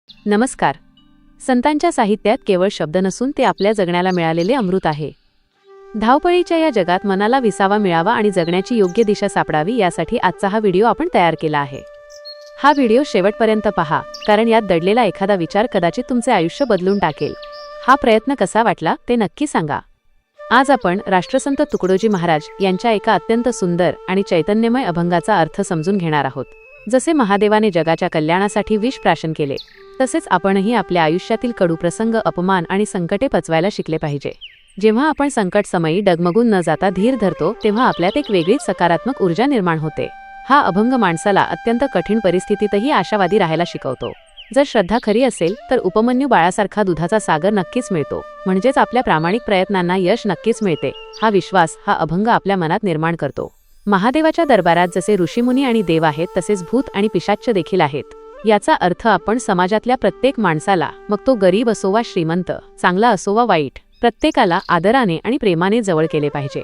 नमस्कार. संतांच्या साहित्यात केवळ शब्द नसून ते आपल्या जगण्याला मिळालेले अमृत आहे. धावपळीच्या या जगात मनाला विसावा मिळावा आणि जगण्याची योग्य दिशा सापडावी यासाठी आजचा हा व्हिडिओ आपण तयार केला आहे. हा व्हिडिओ शेवटपर्यंत पहा, कारण यात दडलेला एखादा विचार कदाचित तुमचे आयुष्य बदलून टाकेल. हा प्रयत्न कसा वाटला ते नक्की सांगा. आज आपण राष्ट्रसंत तुकडोजी महाराज यांच्या एका अत्यंत सुंदर आणि चैतन्यमय अभंगाचा अर्थ समजून घेणार आहोत. जसे महादेवाने जगाच्या कल्याणासाठी विष प्राशन केले, तसेच आपणही आपल्या आयुष्यातील कडू प्रसंग, अपमान आणि संकटे पचवायला शिकले पाहिजे. जेव्हा आपण संकट समयी डगमगून न जाता धीर धरतो, तेव्हा आपल्यात एक वेगळीच सकारात्मक ऊर्जा निर्माण होते. हा अभंग माणसाला अत्यंत कठीण परिस्थितीतही आशावादी राहायला शिकवतो. जर श्रद्धा खरी असेल तर उपमन्यू बाळासारखा दुधाचा सागर नक्कीच मिळतो, म्हणजेच आपल्या प्रामाणिक प्रयत्नांना यश नक्कीच मिळते. हा विश्वास हा अभंग आपल्या मनात निर्माण करतो. महादेवाच्या दरबारात जसे ऋषीमुनी आणि देव आहेत, तसेच भूत आणि पिशाच्च देखील आहेत. याचा अर्थ आपण समाजातल्या प्रत्येक माणसाला, मग तो गरीब असो वा श्रीमंत, चांगला असो वा वाईट, प्रत्येकाला आदराने आणि प्रेमाने जवळ केले पाहिजे.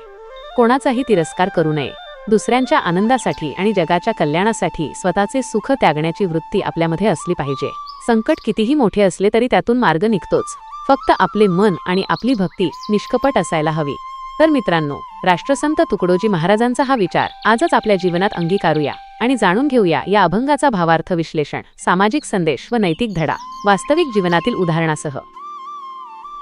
कोणाचाही तिरस्कार करू नये. दुसऱ्यांच्या आनंदासाठी आणि जगाच्या कल्याणासाठी स्वतःचे सुख त्यागण्याची वृत्ती आपल्यामध्ये असली पाहिजे. संकट कितीही मोठे असले तरी त्यातून मार्ग निघतोच. फक्त आपले मन आणि आपली भक्ती निष्कपट असायला हवी. तर मित्रांनो, राष्ट्रसंत तुकडोजी महाराजांचा हा विचार आजच आपल्या जीवनात अंगीकारूया आणि जाणून घेऊया या अभंगाचा भावार्थ, विश्लेषण, सामाजिक संदेश व नैतिक धडा वास्तविक जीवनातील उदाहरणासह.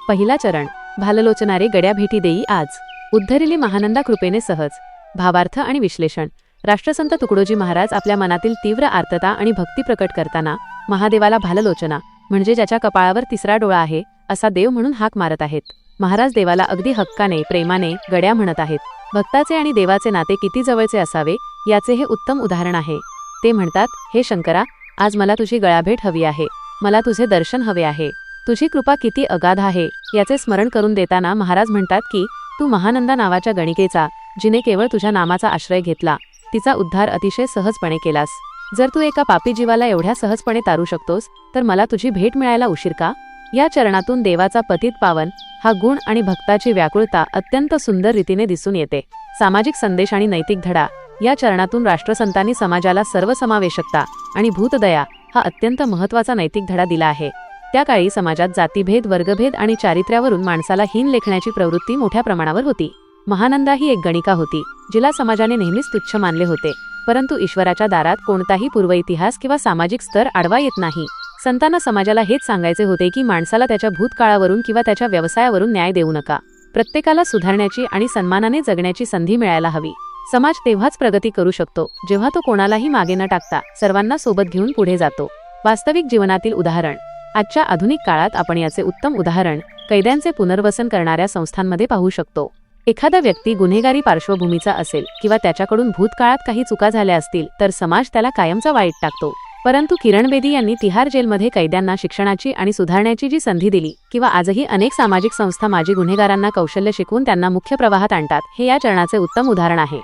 पहिला चरण. भाललोचनारे गड्या भेटी देई आज, उद्धरिली महानंदा कृपेने सहज. भावार्थ आणि विश्लेषण. राष्ट्रसंत तुकडोजी महाराज आपल्या मनातील तीव्र आर्तता आणि भक्ती प्रकट करताना महादेवाला भाललोचना, म्हणजे ज्याच्या कपाळावर तिसरा डोळा आहे, असा देव म्हणून हाक मारत आहेत. महाराज देवाला अगदी हक्काने, प्रेमाने गड्या म्हणत आहेत. भक्ताचे आणि देवाचे नाते किती जवळचे असावे याचे हे उत्तम उदाहरण आहे. ते म्हणतात, हे शंकरा, आज मला तुझी गळाभेट हवी आहे. मला तुझे दर्शन हवे आहे. तुझी कृपा किती अगाध आहे याचे स्मरण करून देताना महाराज म्हणतात की तू महानंदा नावाच्या गणिकेचा, जिने केवळ तुझ्या नामाचा आश्रय घेतला, तिचा उद्धार अतिशय सहजपणे केलास. जर तू एका पापी जीवाला एवढ्या सहजपणे तारू शकतोस, तर मला तुझी भेट मिळायला उशीर का? या चरणातून देवाचा पतित पावन हा गुण आणि भक्ताची व्याकुळता अत्यंत सुंदर रीतीने दिसून येते. सामाजिक संदेश आणि नैतिक धडा. या चरणातून राष्ट्रसंतांनी समाजाला सर्वसमावेशकता आणि भूतदया हा अत्यंत महत्त्वाचा नैतिक धडा दिला आहे. त्या काळी समाजात जातीभेद, वर्गभेद आणि चारित्र्यावरून माणसाला हीन लेखण्याची प्रवृत्ती मोठ्या प्रमाणावर होती. महानंदा ही एक गणिका होती, जिला समाजाने नेहमीच तुच्छ मानले होते. परंतु ईश्वराच्या दारात कोणताही पूर्वइतिहास किंवा सामाजिक स्तर आडवा येत नाही. संतांना समाजाला हेच सांगायचे होते की माणसाला त्याच्या भूतकाळावरून किंवा त्याच्या व्यवसायावरून न्याय देऊ नका. प्रत्येकाला सुधारण्याची आणि सन्मानाने जगण्याची संधी मिळायला हवी. समाज तेव्हाच प्रगती करू शकतो जेव्हा तो कोणालाही मागे न टाकता सर्वांना सोबत घेऊन पुढे जातो. वास्तविक जीवनातील उदाहरण. आजच्या आधुनिक काळात आपण याचे उत्तम उदाहरण कैद्यांचे पुनर्वसन करणाऱ्या संस्थांमध्ये पाहू शकतो. एखादा व्यक्ती गुन्हेगारी पार्श्वभूमीचा असेल किंवा त्याच्याकडून भूतकाळात काही चुका झाल्या असतील, तर समाज त्याला कायमचा वाईट टाकतो. परंतु किरण बेदी यांनी तिहार जेलमध्ये कैद्यांना शिक्षणाची आणि सुधारण्याची जी संधी दिली, किंवा आजही अनेक सामाजिक संस्था माजी गुन्हेगारांना कौशल्य शिकवून त्यांना मुख्य प्रवाहात आणतात, हे या चरणाचे उत्तम उदाहरण आहे.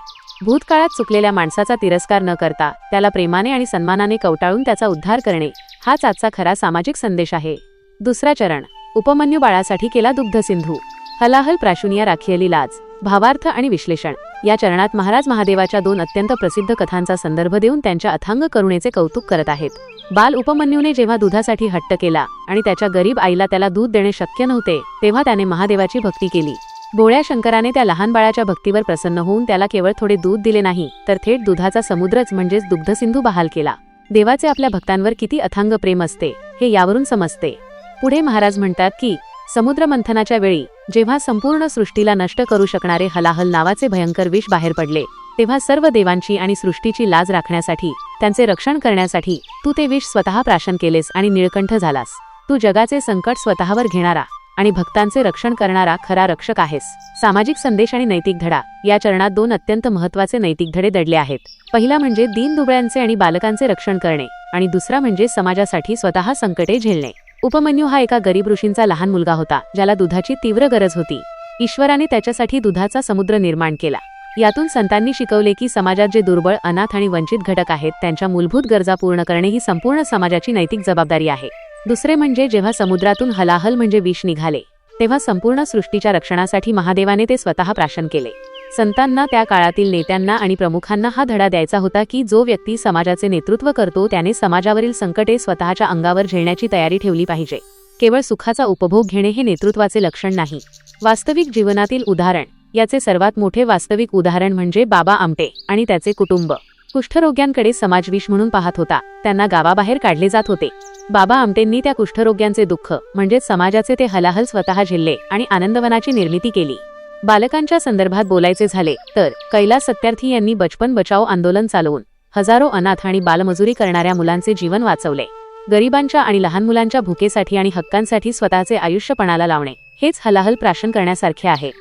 भूतकाळात चुकलेल्या माणसाचा तिरस्कार न करता त्याला प्रेमाने आणि सन्मानाने कवटाळून त्याचा उद्धार करणे, हाच आजचा खरा सामाजिक संदेश आहे. दुसरा चरण. उपमन्यू बाळासाठी केला दुग्धसिंधू, हलाहल प्राशुनिया राखियली लाज. भावार्थ आणि विश्लेषण. या चरणात महाराज महादेवाच्या दोन अत्यंत प्रसिद्ध कथांचा संदर्भ देऊन त्यांच्या अथांग करुणेचे कौतुक करत आहेत. बाल उपमन्यूने जेव्हा दुधासाठी हट्ट केला आणि त्याच्या गरीब आईला त्याला दूध देणे शक्य नव्हते, तेव्हा त्याने महादेवाची भक्ती केली. भोळ्या शंकराने त्या लहान बाळाच्या भक्तीवर प्रसन्न होऊन त्याला केवळ थोडे दूध दिले नाही, तर थेट दुधाचा समुद्रच म्हणजेच दुग्धसिंधू बहाल केला. देवाचे आपल्या भक्तांवर किती अथांग प्रेम असते हे यावरून समजते. पुढे महाराज म्हणतात की समुद्र मंथनाच्या वेळी जेव्हा संपूर्ण सृष्टीला नष्ट करू शकणारे हलाहल नावाचे भयंकर विष बाहेर पडले, तेव्हा सर्व देवांची आणि सृष्टीची लाज राखण्यासाठी, त्यांचे रक्षण करण्यासाठी तू ते विष स्वतः प्राशन केलेस आणि निळकंठ झालास. तू जगाचे संकट स्वतःवर घेणारा आणि भक्तांचे रक्षण करणारा खरा रक्षक आहेस. सामाजिक संदेश आणि नैतिक धडा. या चरणात दोन अत्यंत महत्त्वाचे नैतिक धडे दडले आहेत. पहिला म्हणजे दीनदुबळ्यांचे आणि बालकांचे रक्षण करणे, आणि दुसरा म्हणजे समाजासाठी स्वतः संकटे झेलणे. उपमन्यू हा एका गरीब ऋषींचा लहान मुलगा होता, ज्याला दुधाची तीव्र गरज होती. ईश्वराने त्याच्यासाठी दुधाचा समुद्र निर्माण केला. यातून संतांनी शिकवले की समाजात जे दुर्बळ, अनाथ आणि वंचित घटक आहेत, त्यांच्या मूलभूत गरजा पूर्ण करणे ही संपूर्ण समाजाची नैतिक जबाबदारी आहे. दुसरे म्हणजे जेव्हा समुद्रातून हलाहल म्हणजे विष निघाले, तेव्हा संपूर्ण सृष्टीच्या रक्षणासाठी महादेवाने ते स्वतः प्राशन केले. संतांना, त्या काळातील नेत्यांना आणि प्रमुखांना हा धडा द्यायचा होता की जो व्यक्ती समाजाचे नेतृत्व करतो त्याने समाजावरील संकटे स्वतःच्या अंगावर झेलण्याची तयारी ठेवली पाहिजे. केवळ सुखाचा उपभोग घेणे हे नेतृत्वाचे लक्षण नाही. वास्तविक जीवनातील उदाहरण. याचे सर्वात मोठे वास्तविक उदाहरण म्हणजे बाबा आमटे आणि त्याचे कुटुंब. कुष्ठरोग्यांकडे समाज विष म्हणून पाहत होता. त्यांना गावाबाहेर काढले जात होते. बाबा आमटेंनी त्या कुष्ठरोग्यांचे दुःख म्हणजे समाजाचे ते हलाहल स्वतः झेलले आणि आनंदवनाची निर्मिती केली. बालकांच्या संदर्भात बोलायचे झाले तर कैलास सत्यार्थी यांनी बचपन बचाओ आंदोलन चालवून हजारो अनाथ आणि बालमजुरी करणाऱ्या मुलांचे जीवन वाचवले. गरिबांच्या आणि लहान मुलांच्या भुकेसाठी आणि हक्कांसाठी स्वतःचे आयुष्य पणाला लावणे हेच हलाहल प्राशन करण्यासारखे आहे.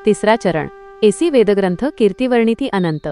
तिसरा चरण. एसी वेदग्रंथ कीर्तिवर्णिती अनंत.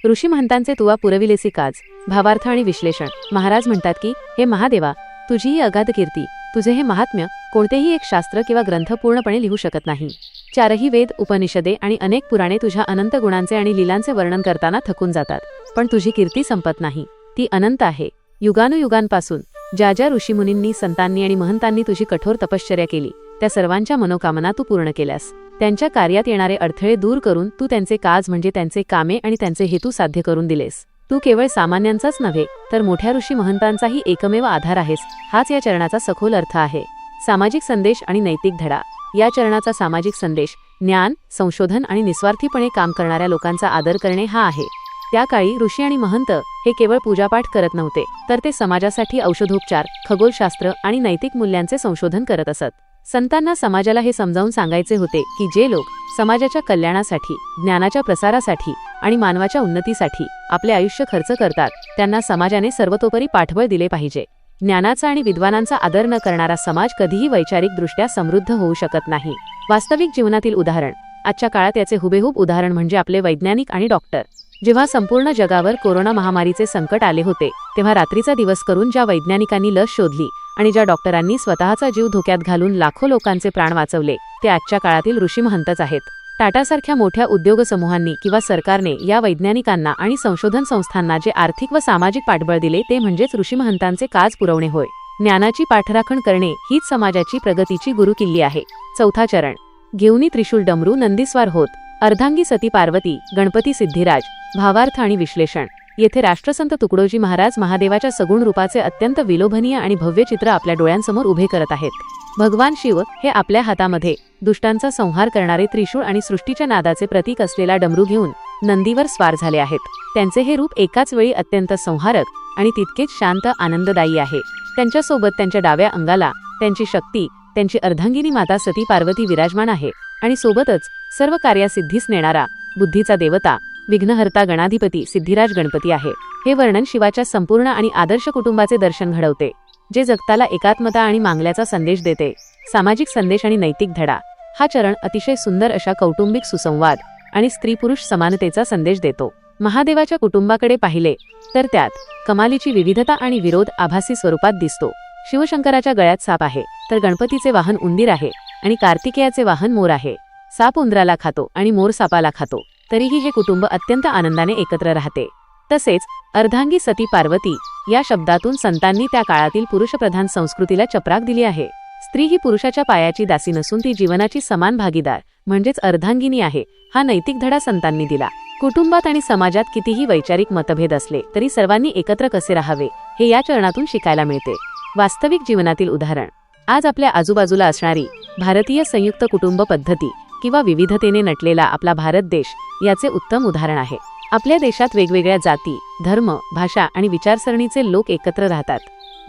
ऋषी महंतांचे तुवा पुरविलेसी काज. भावार्थ आणि विश्लेषण. महाराज म्हणतात की हे महादेवा, तुझी ही अगाध कीर्ती, तुझे हे महात्म्य कोणतेही एक शास्त्र किंवा ग्रंथ पूर्णपणे लिहू शकत नाही. चारही वेद, उपनिषदे आणि अनेक पुराणे तुझ्या अनंत गुणांचे आणि लीलांचे वर्णन करताना थकून जातात. पण तुझी कीर्ती संपत नाही. ती अनंत आहे. युगानुयुगांपासून ज्या ज्या ऋषीमुनींनी, संतांनी आणि महंतांनी तुझी कठोर तपश्चर्या केली त्या सर्वांच्या मनोकामना तू पूर्ण केल्यास. त्यांच्या कार्यात येणारे अडथळे दूर करून तू त्यांचे काज म्हणजे त्यांचे कामे आणि त्यांचे हेतू साध्य करून दिलेस. तू केवळ सामान्यांचाच नव्हे तर मोठ्या ऋषी महंतांचाही एकमेव आधार आहेस. हाच या चरणाचा सखोल अर्थ आहे. सामाजिक संदेश आणि नैतिक धडा. या चरणाचा सामाजिक संदेश ज्ञान, संशोधन आणि निस्वार्थीपणे काम करणाऱ्या लोकांचा आदर करणे हा आहे. त्या काळी ऋषी आणि महंत हे केवळ पूजापाठ करत नव्हते तर ते समाजासाठी औषधोपचार, खगोलशास्त्र आणि नैतिक मूल्यांचे संशोधन करत असत. संतांना समाजाला हे समजावून सांगायचे होते की जे लोक समाजाच्या कल्याणासाठी, ज्ञानाच्या प्रसारासाठी आणि मानवाच्या उन्नतीसाठी आपले आयुष्य खर्च करतात त्यांना समाजाने सर्वतोपरी पाठबळ दिले पाहिजे. ज्ञानाचा आणि विद्वानांचा आदर न करणारा समाज कधीही वैचारिकदृष्ट्या समृद्ध होऊ शकत नाही. वास्तविक जीवनातील उदाहरण. आजच्या काळात याचे हुबेहूब उदाहरण म्हणजे आपले वैज्ञानिक आणि डॉक्टर. जेव्हा संपूर्ण जगावर कोरोना महामारीचे संकट आले होते तेव्हा रात्रीचा दिवस करून ज्या वैज्ञानिकांनी लस शोधली आणि ज्या डॉक्टरांनी स्वतःचा जीव धोक्यात घालून लाखो लोकांचे प्राण वाचवले ते आजच्या काळातील ऋषी महंतच आहेत. टाटासारख्या मोठ्या उद्योग समूहांनी किंवा सरकारने या वैज्ञानिकांना आणि संशोधन संस्थांना जे आर्थिक व सामाजिक पाठबळ दिले ते म्हणजेच ऋषी महंतांचे काज पुरवणे होय. ज्ञानाची पाठराखण करणे हीच समाजाची प्रगतीची गुरुकिल्ली आहे. चौथा चरण. घेऊनी त्रिशूल डमरू नंदीस्वार होत. अर्धांगी सती पार्वती, गणपती सिद्धिराज. भावार्थ आणि विश्लेषण. येथे राष्ट्रसंत तुकडोजी महाराज महादेवाच्या सगुण रूपाचे अत्यंत विलोभनीय आणि भव्य चित्र आपल्या डोळ्यांसमोर उभे करत आहेत. भगवान शिव हे आपल्या हातामध्ये दुष्टांचा संहार करणारे त्रिशूळ आणि सृष्टीच्या नादाचे प्रतीक असलेला डमरू घेऊन नंदीवर स्वार झाले आहेत. त्यांचे हे रूप एकाच वेळी अत्यंत संहारक आणि तितकेच शांत, आनंददायी आहे. त्यांच्यासोबत त्यांच्या डाव्या अंगाला त्यांची शक्ती, त्यांची अर्धांगिनी माता सती पार्वती विराजमान आहे आणि सोबतच सर्व कार्यासिद्धीस नेणारा, बुद्धीचा देवता, विघ्नहर्ता गणाधिपती सिद्धिराज गणपती आहे. हे वर्णन शिवाच्या संपूर्ण आणि आदर्श कुटुंबाचे दर्शन घडवते, जे जगताला एकात्मता आणि मांगल्याचा संदेश देते. सामाजिक संदेश आणि नैतिक धडा. हा चरण अतिशय सुंदर अशा कौटुंबिक सुसंवाद आणि स्त्री-पुरुष समानतेचा संदेश देतो. महादेवाच्या कुटुंबाकडे पाहिले तर त्यात कमालीची विविधता आणि विरोध आभासी स्वरूपात दिसतो. शिवशंकराच्या गळ्यात साप आहे तर गणपतीचे वाहन उंदीर आहे आणि कार्तिकेयाचे वाहन मोर आहे. साप उंदराला खातो आणि मोर सापाला खातो, तरीही हे कुटुंब अत्यंत आनंदाने एकत्र राहते. तसेच अर्धांगी सती पार्वती या शब्दातून संतांनी त्या काळातील पुरुषप्रधान संस्कृतीला चपराक दिली आहे. स्त्री ही पुरुषाच्या पायाची दासी नसून ती जीवनाची समान भागीदार म्हणजेच अर्धांगिनी आहे. हा नैतिक धडा संतांनी दिला. कुटुंबात आणि समाजात कितीही वैचारिक मतभेद असले तरी सर्वांनी एकत्र कसे राहावे हे या चरणातून शिकायला मिळते. वास्तविक जीवनातील उदाहरण. आज आपल्या आजूबाजूला असणारी भारतीय संयुक्त कुटुंब पद्धती किंवा विविधतेने नटलेला आपला भारत देश याचे उत्तम उदाहरण आहे. आपल्या देशात वेगवेगळ्या जाती, धर्म, भाषा आणि विचारसरणीचे लोक एकत्र राहतात.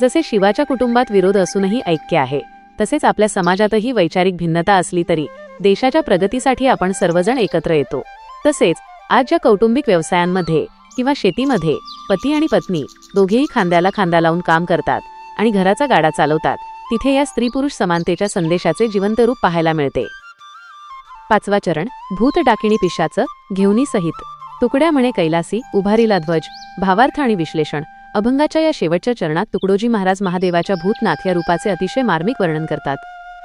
जसे शिवाच्या कुटुंबात विरोध असूनही ऐक्य आहे, तसेच आपल्या समाजातही वैचारिक भिन्नता असली तरी देशाच्या प्रगतीसाठी आपण सर्वजण एकत्र येतो. तसेच आज ज्या कौटुंबिक व्यवसायांमध्ये किंवा शेतीमध्ये पती आणि पत्नी दोघेही खांद्याला खांदा लावून काम करतात आणि घराचा गाडा चालवतात, तिथे या स्त्री-पुरुष समानतेच्या संदेशाचे जिवंत रूप पाहायला मिळते. पाचवा चरण. भूत डाकिणी पिशाच घेऊनी सहित. तुकड्या म्हणे कैलासी, उभारीला ध्वज. भावार्थ आणि विश्लेषण. अभंगाच्या या शेवटच्या चरणात तुकडोजी महाराज महादेवाच्या भूतनाथ या रूपाचे अतिशय मार्मिक वर्णन करतात.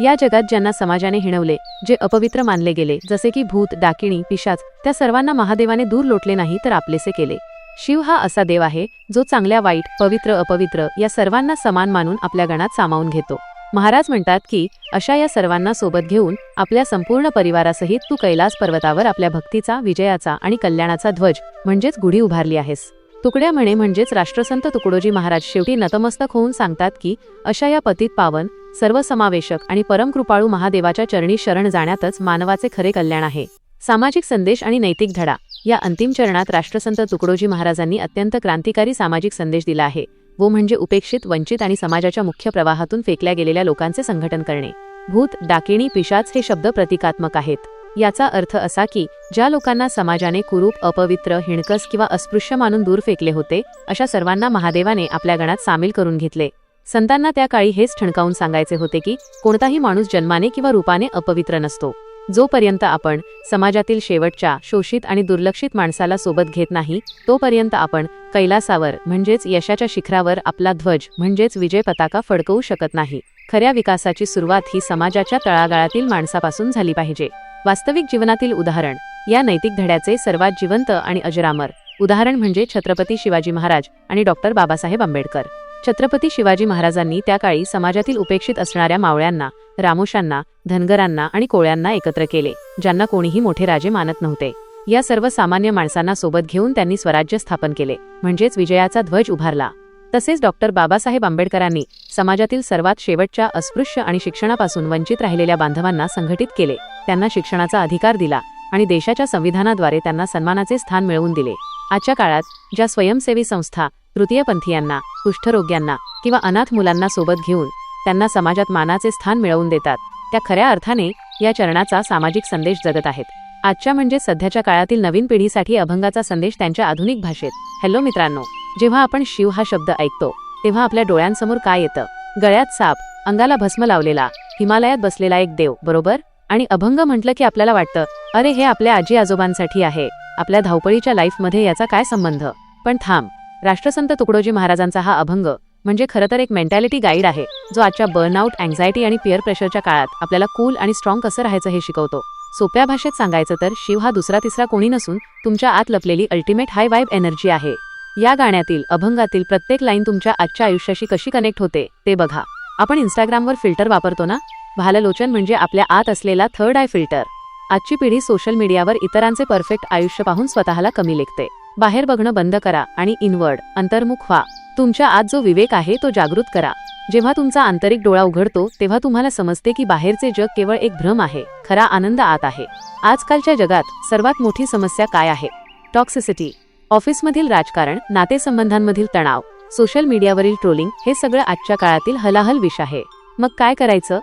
या जगात ज्यांना समाजाने हिणवले, जे अपवित्र मानले गेले, जसे की भूत, डाकिणी, पिशाच, त्या सर्वांना महादेवाने दूर लोटले नाही तर आपलेसे केले. शिव हा असा देव आहे जो चांगल्या वाईट, पवित्र अपवित्र या सर्वांना समान मानून आपल्या गणात सामावून घेतो. महाराज म्हणतात की अशा या सर्वांना सोबत घेऊन आपल्या संपूर्ण परिवारासहित तू कैलास पर्वतावर आपल्या भक्तीचा, विजयाचा आणि कल्याणाचा ध्वज म्हणजेच गुढी उभारली आहेस. तुकड्या म्हणे म्हणजेच राष्ट्रसंत तुकडोजी महाराज शेवटी नतमस्तक होऊन सांगतात की अशा या पतित पावन, सर्वसमावेशक आणि परमकृपाळू महादेवाच्या चरणी शरण जाण्यातच मानवाचे खरे कल्याण आहे. सामाजिक संदेश आणि नैतिक धडा. या अंतिम चरणात राष्ट्रसंत तुकडोजी महाराजांनी अत्यंत क्रांतिकारी सामाजिक संदेश दिला आहे, वो म्हणजे उपेक्षित, वंचित आणि समाजाच्या मुख्य प्रवाहातून फेकल्या गेलेल्या लोकांचे संघटन करणे. भूत, डाकिणी, पिशाच हे शब्द प्रतिकात्मक आहेत. याचा अर्थ असा की ज्या लोकांना समाजाने कुरूप, अपवित्र, हिणकस किंवा अस्पृश्य मानून दूर फेकले होते, अशा सर्वांना महादेवाने आपल्या गणात सामील करून घेतले. संतांना त्या काळी हेच ठणकावून सांगायचे होते की कोणताही माणूस जन्माने किंवा रूपाने अपवित्र नसतो. जोपर्यंत आपण समाजातील शेवटच्या, शोषित आणि दुर्लक्षित माणसाला सोबत घेत नाही, तोपर्यंत आपण कैलासावर म्हणजेच यशाच्या शिखरावर आपला ध्वज म्हणजेच विजय पताका फडकवू शकत नाही. खऱ्या विकासाची सुरुवात ही समाजाच्या तळागाळातील माणसापासून झाली पाहिजे. वास्तविक जीवनातील उदाहरण. या नैतिक धड्याचे सर्वात जिवंत आणि अजरामर उदाहरण म्हणजे छत्रपती शिवाजी महाराज आणि डॉक्टर बाबासाहेब आंबेडकर. छत्रपती शिवाजी महाराजांनी त्या काळी समाजातील उपेक्षित असणाऱ्या मावळ्यांना, रामोशांना, धनगरांना आणि कोळ्यांना एकत्र केले, ज्यांना कोणीही मोठे राजे मानत नव्हते. या सर्व सामान्य माणसांना सोबत घेऊन त्यांनी स्वराज्य स्थापन केले म्हणजेच विजयाचा ध्वज उभारला. तसेच डॉक्टर बाबासाहेब आंबेडकरांनी समाजातील सर्वात शेवटच्या, अस्पृश्य आणि शिक्षणापासून वंचित राहिलेल्या बांधवांना संघटित केले, त्यांना शिक्षणाचा अधिकार दिला आणि देशाच्या संविधानाद्वारे त्यांना सन्मानाचे स्थान मिळवून दिले. आजच्या काळात ज्या स्वयंसेवी संस्था तृतीयपंथीयांना, कुष्ठरोग्यांना किंवा अनाथ मुलांना सोबत घेऊन त्यांना समाजात मानाचे स्थान मिळवून देतात, त्या खऱ्या अर्थाने या चरणाचा सामाजिक संदेश जगत आहेत. आजच्या म्हणजे सध्याच्या काळातील नवीन पिढीसाठी अभंगाचा संदेश त्यांच्या आधुनिक भाषेत. हॅलो मित्रांनो, जेव्हा आपण शिव हा शब्द ऐकतो तेव्हा आपल्या डोळ्यांसमोर काय येतं? गळ्यात साप, अंगाला भस्म लावलेला, हिमालयात बसलेला एक देव, बरोबर? आणि अभंग म्हटलं की आपल्याला वाटतं, अरे हे आपल्या आजी आजोबांसाठी आहे, आपल्या धावपळीच्या लाईफमध्ये याचा काय संबंध? पण थांब, राष्ट्रसंत तुकडोजी महाराजांचा हा अभंग म्हणजे खरं तर एक मेंटॅलिटी गाईड आहे, जो आजच्या बर्नआउट, अँझायटी आणि पिअर प्रेशरच्या काळात आपल्याला कूल आणि स्ट्रॉंग कसं राहायचं हे शिकवतो. सोप्या भाषेत सांगायचं तर शिव हा दुसरा तिसरा कोणी नसून तुमच्या आत लपलेली अल्टिमेट हाय वाइब एनर्जी आहे. या गाण्यातील, अभंगातील प्रत्येक लाईन तुमच्या आजच्या आयुष्याशी कशी कनेक्ट होते ते बघा. आपण इंस्टाग्रामवर फिल्टर वापरतो ना? भाललोचन म्हणजे आपल्या आत असलेला थर्ड आय फिल्टर. आजची पिढी सोशल मीडियावर इतरांचे परफेक्ट आयुष्य पाहून स्वतःला कमी लेखते. बाहेर बघणं बंद करा आणि इनवर्ड, अंतर्मुख व्हा. तुमच्या आत जो विवेक आहे तो जागृत करा. जेव्हा तुमचा आंतरिक डोळा उघडतो तेव्हा तुम्हाला समजते की बाहेरचे जग केवळ एक भ्रम आहे, खरा आनंद आत आहे. आजकालच्या जगात सर्वात मोठी समस्या काय आहे? टॉक्सिसिटी. ऑफिसमधील राजकारण, नातेसंबंधांमधील तणाव, सोशल मीडियावरील ट्रोलिंग हे सगळं आजच्या काळातील हलाहल विष आहे. मग काय करायचं?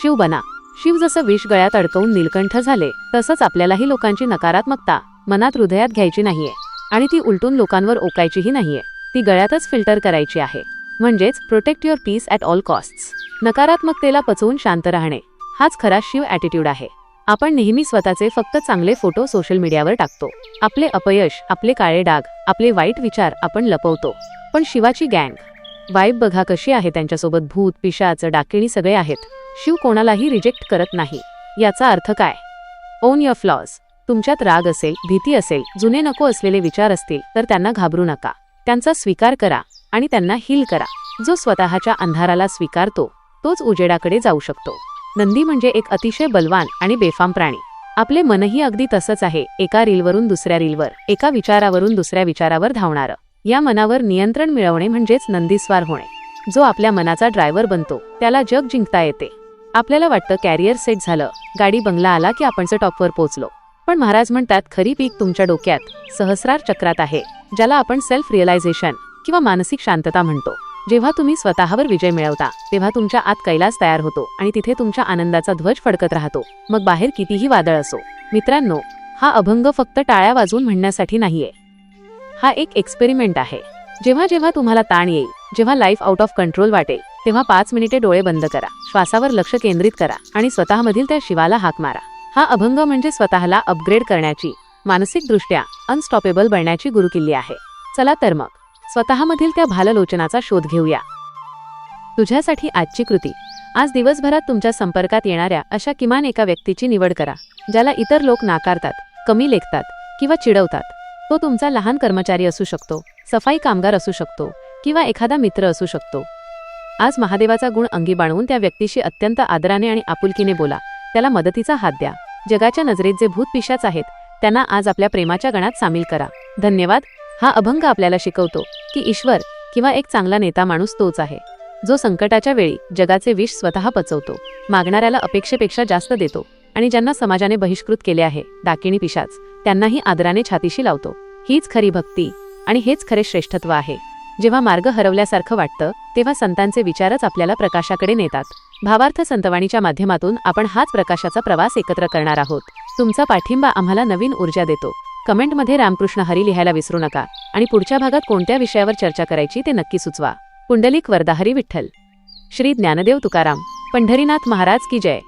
शिव बना. शिव जसं विष गळ्यात अडकवून नीलकंठ झाले, तसंच आपल्यालाही लोकांची नकारात्मकता मनात, हृदयात घ्यायची नाहीये आणि ती उलटून लोकांवर ओकायचीही नाहीये. ती गळ्यातच फिल्टर करायची आहे. म्हणजेच protect your peace at all costs. नकारात्मकतेला पचवून शांत राहणे, हाच खरा शिव ॲटिट्यूड आहे. आपण नेहमी स्वतःचे फक्त चांगले फोटो सोशल मीडियावर टाकतो. आपले अपयश, आपले काळे डाग, आपले वाईट विचार आपण लपवतो. पण शिवाची गँग वाईब बघा कशी आहे. त्यांच्यासोबत भूत, पिशाच, डाकिणी सगळे आहेत. शिव कोणालाही रिजेक्ट करत नाही. याचा अर्थ काय? On your flaws. तुमच्यात राग असेल, भीती असेल, जुने नको असलेले विचार असतील तर त्यांना घाबरू नका. त्यांचा स्वीकार करा आणि त्यांना हील करा. जो स्वतःच्या अंधाराला स्वीकारतो तोच उजेडाकडे जाऊ शकतो. नंदी म्हणजे एक अतिशय बलवान आणि बेफाम प्राणी. आपले मनही अगदी तसंच आहे, एका रीलवरून दुसऱ्या रीलवर, एका विचारावरून दुसऱ्या विचारावर धावणारं. या मनावर नियंत्रण मिळवणे म्हणजेच नंदीस्वार होणे. जो आपल्या मनाचा ड्रायव्हर बनतो त्याला जग जिंकता येते. आपल्याला वाटतं कॅरियर सेट झालं, गाडी बंगला आला की आपण टॉपवर पोहोचलो. पण महाराज म्हणतात खरी पीक तुमच्या डोक्यात, सहस्रार चक्रात आहे, ज्याला आपण सेल्फ रिअलायझेशन किंवा मानसिक शांतता म्हणतो. जेव्हा तुम्ही स्वतःवर विजय मिळवता तेव्हा तुमच्या आत कैलास तयार होतो आणि तिथे तुमच्या आनंदाचा ध्वज फडकत राहतो, मग बाहेर कितीही वादळ असो. मित्रांनो, हा अभंग फक्त टाळ्या वाजवून म्हणण्यासाठी नाहीये. हा एक एक्सपेरिमेंट आहे. जेव्हा जेव्हा तुम्हाला ताण येईल, जेव्हा लाईफ आउट ऑफ कंट्रोल वाटेल, तेव्हा 5 मिनिटे डोळे बंद करा, श्वासावर लक्ष केंद्रित करा आणि स्वतःमधील त्या शिवाला हाक मारा. हा अभंग म्हणजे स्वतःला अपग्रेड करण्याची, मानसिकदृष्ट्या अनस्टॉपेबल बनण्याची गुरुकिल्ली आहे. चला तर मग स्वतःमधील त्या भाललोचनाचा शोध घेऊया. तुझ्यासाठी आजची कृती. आज दिवसभरात तुमच्या संपर्कात येणाऱ्या अशा किमान एका व्यक्तीची निवड करा, ज्याला इतर लोक नाकारतात, कमी लेखतात किंवा चिडवतात. तो तुमचा लहान कर्मचारी असू शकतो, सफाई कामगार असू शकतो किंवा एखादा मित्र असू शकतो. आज महादेवाचा गुण अंगी बाणवून त्या व्यक्तीशी अत्यंत आदराने आणि आपुलकीने बोला, त्याला मदतीचा हात द्या. जगाच्या नजरेत जे भूत पिशाच आहेत त्यांना आज आपल्या प्रेमाच्या गणात सामील करा. धन्यवाद. हा अभंग आपल्याला शिकवतो की ईश्वर किंवा एक चांगला नेता माणूस तोच आहे, जो संकटाच्या वेळी जगाचे विष स्वतः पचवतो, मागणाऱ्याला अपेक्षेपेक्षा जास्त देतो आणि ज्यांना समाजाने बहिष्कृत केले आहे, डाकिणी पिशाच, त्यांनाही आदराने छातीशी लावतो. हीच खरी भक्ती आणि हेच खरे श्रेष्ठत्व आहे. जेव्हा मार्ग हरवल्यासारखं वाटतं तेव्हा संतांचे विचारच आपल्याला प्रकाशाकडे नेतात. भावार्थ संतवाणीच्या माध्यमातून आपण हाच प्रकाशाचा प्रवास एकत्र करणार आहोत. तुमचा पाठिंबा आम्हाला नवीन ऊर्जा देतो. कमेंटमध्ये रामकृष्ण हरी लिहायला विसरू नका आणि पुढच्या भागात कोणत्या विषयावर चर्चा करायची ते नक्की सुचवा. पुंडलिक वरदा हरी विठ्ठल. श्री ज्ञानदेव तुकाराम पंढरीनाथ महाराज की जय.